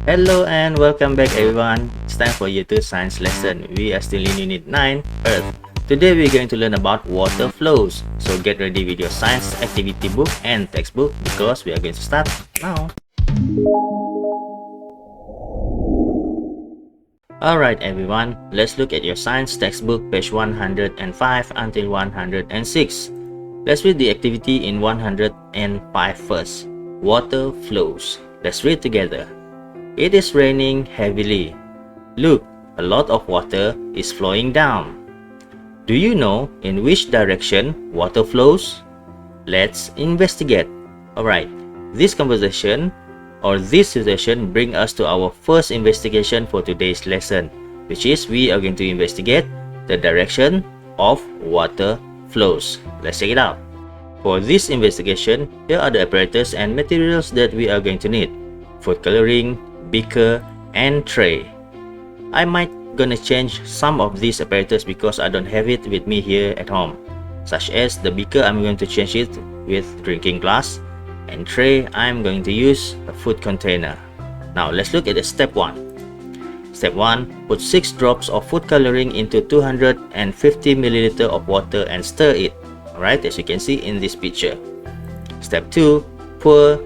Hello and welcome back everyone. It's time for year 2 science lesson. We are still in unit 9, Earth. Today we're going to learn about water flows. So get ready with your science activity book and textbook because we are going to start now. Alright everyone, let's look at your science textbook page 105 until 106. Let's read the activity in 105 first. Water flows. Let's read together. It is raining heavily. Look, a lot of water is flowing down. Do you know in which direction water flows? Let's investigate. Alright, this conversation or this situation brings us to our first investigation for today's lesson, which is we are going to investigate the direction of water flows. Let's check it out. For this investigation, here are the apparatus and materials that we are going to need. Food coloring, beaker, and tray. I might gonna change some of these apparatus because I don't have it with me here at home. Such as the beaker, I'm going to change it with drinking glass, and tray, I'm going to use a food container. Now let's look at the step 1. Step 1, put 6 drops of food coloring into 250 ml of water and stir it. Alright, as you can see in this picture. Step 2, pour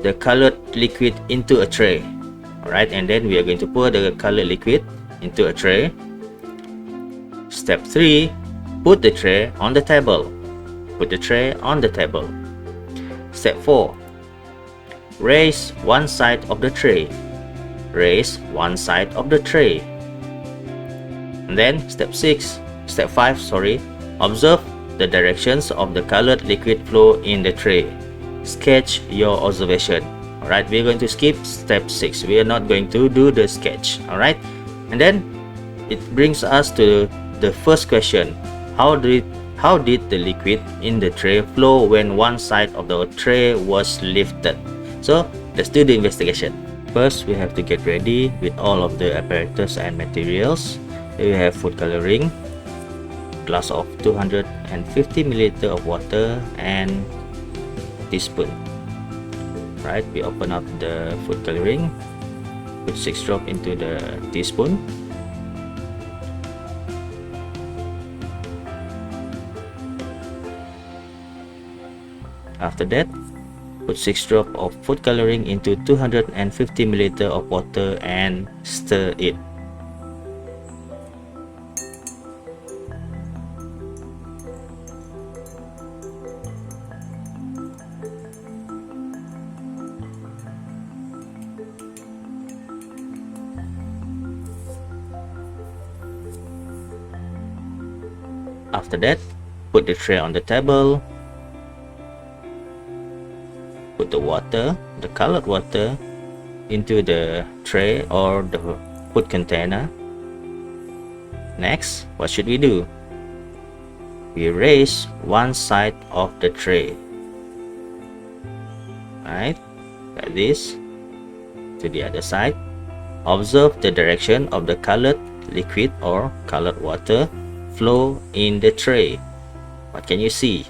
the colored liquid into a tray. Alright, and then we are going to pour the colored liquid into a tray. Step 3, put the tray on the table. Put the tray on the table. Step 4, raise one side of the tray. Raise one side of the tray. And then step 5, observe the directions of the colored liquid flow in the tray. Sketch your observation. Alright, we're going to skip step 6. We are not going to do the sketch. Alright, and then it brings us to the first question. How did the liquid in the tray flow when one side of the tray was lifted? So let's do the investigation. First, we have to get ready with all of the apparatus and materials. Here we have food coloring, glass of 250 ml of water, and teaspoon. Right, we open up the food coloring, put 6 drops into the teaspoon. After that, put 6 drops of food coloring into 250 ml of water and stir it. After that, put the tray on the table. Put the water, the colored water, into the tray or the food container. Next, what should we do? We raise one side of the tray. Right, like this, to the other side. Observe the direction of the colored liquid or colored water flow in the tray. What can you see?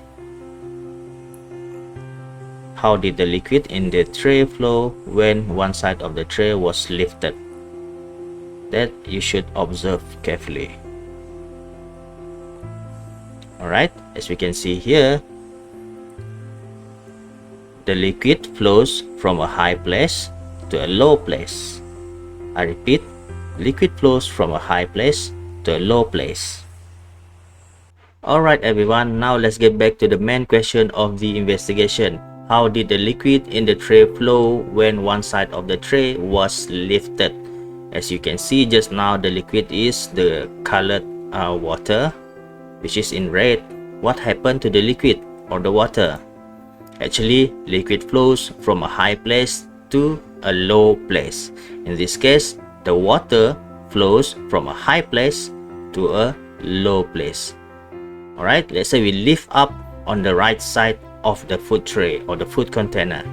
How did the liquid in the tray flow when one side of the tray was lifted? That you should observe carefully. Alright, as we can see here, the liquid flows from a high place to a low place. I repeat, liquid flows from a high place to a low place. Alright everyone, now let's get back to the main question of the investigation. How did the liquid in the tray flow when one side of the tray was lifted? As you can see just now, the liquid is the colored water, which is in red. What happened to the liquid or the water? Actually, liquid flows from a high place to a low place. In this case, the water flows from a high place to a low place. Alright, let's say we lift up on the right side of the food tray or the food container.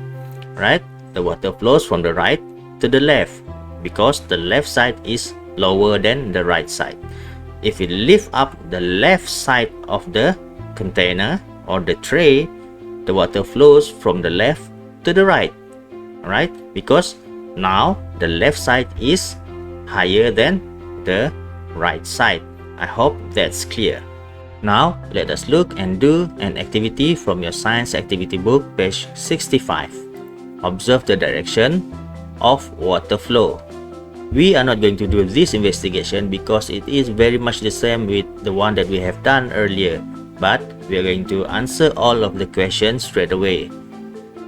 Right, the water flows from the right to the left because the left side is lower than the right side. If we lift up the left side of the container or the tray, the water flows from the left to the right. Alright, because Now the left side is higher than the right side. I hope that's clear. Now let us look and do an activity from your science activity book, page 65. Observe the direction of water flow. We are not going to do this investigation because it is very much the same with the one that we have done earlier, but we are going to answer all of the questions straight away.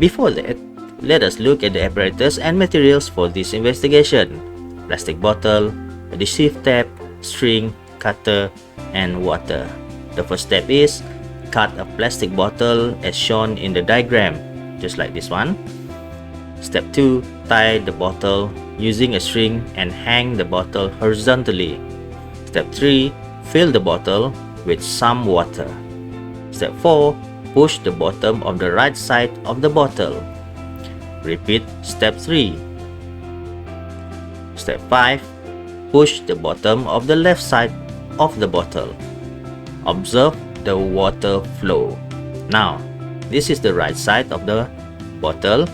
Before that, let us look at the apparatus and materials for this investigation: plastic bottle, adhesive tape, string, cutter, and water. The first step is cut a plastic bottle as shown in the diagram, just like this one. Step 2, tie the bottle using a string and hang the bottle horizontally. Step 3, fill the bottle with some water. Step 4, push the bottom of the right side of the bottle. Repeat step 3. Step 5, push the bottom of the left side of the bottle. Observe the water flow. Now, this is the right side of the bottle.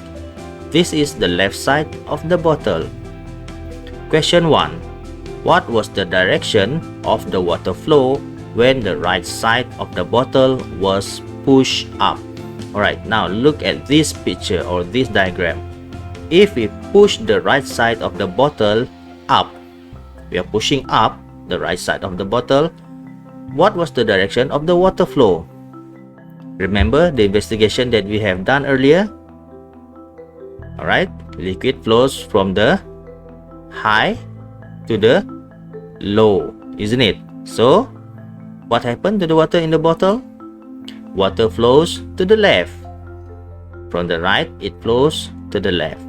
This is the left side of the bottle. Question 1. What was the direction of the water flow when the right side of the bottle was pushed up? Alright, now look at this picture or this diagram. If we push the right side of the bottle up, we are pushing up the right side of the bottle. What was the direction of the water flow? Remember the investigation that we have done earlier? Alright, liquid flows from the high to the low, isn't it? So, what happened to the water in the bottle? Water flows to the left. From the right, it flows to the left.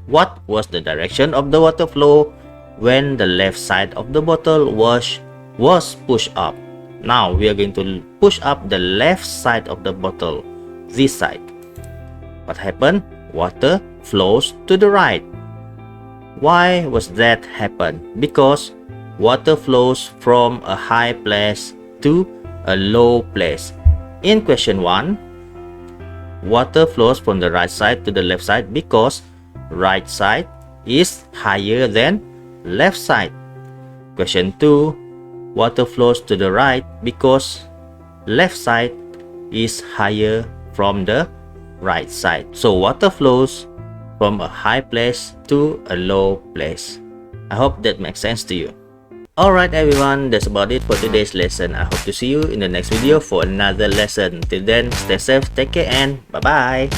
What was the direction of the water flow when the left side of the bottle was pushed up? Now we are going to push up the left side of the bottle, this side. What happened? Water flows to the right. Why was that happen? Because water flows from a high place to a low place. In question 1, water flows from the right side to the left side because right side is higher than left side. Question 2, water flows to the right because left side is higher from the right side. So water flows from a high place to a low place. I hope that makes sense to you. Alright everyone, that's about it for today's lesson. I hope to see you in the next video for another lesson. Till then, stay safe, take care, and bye bye.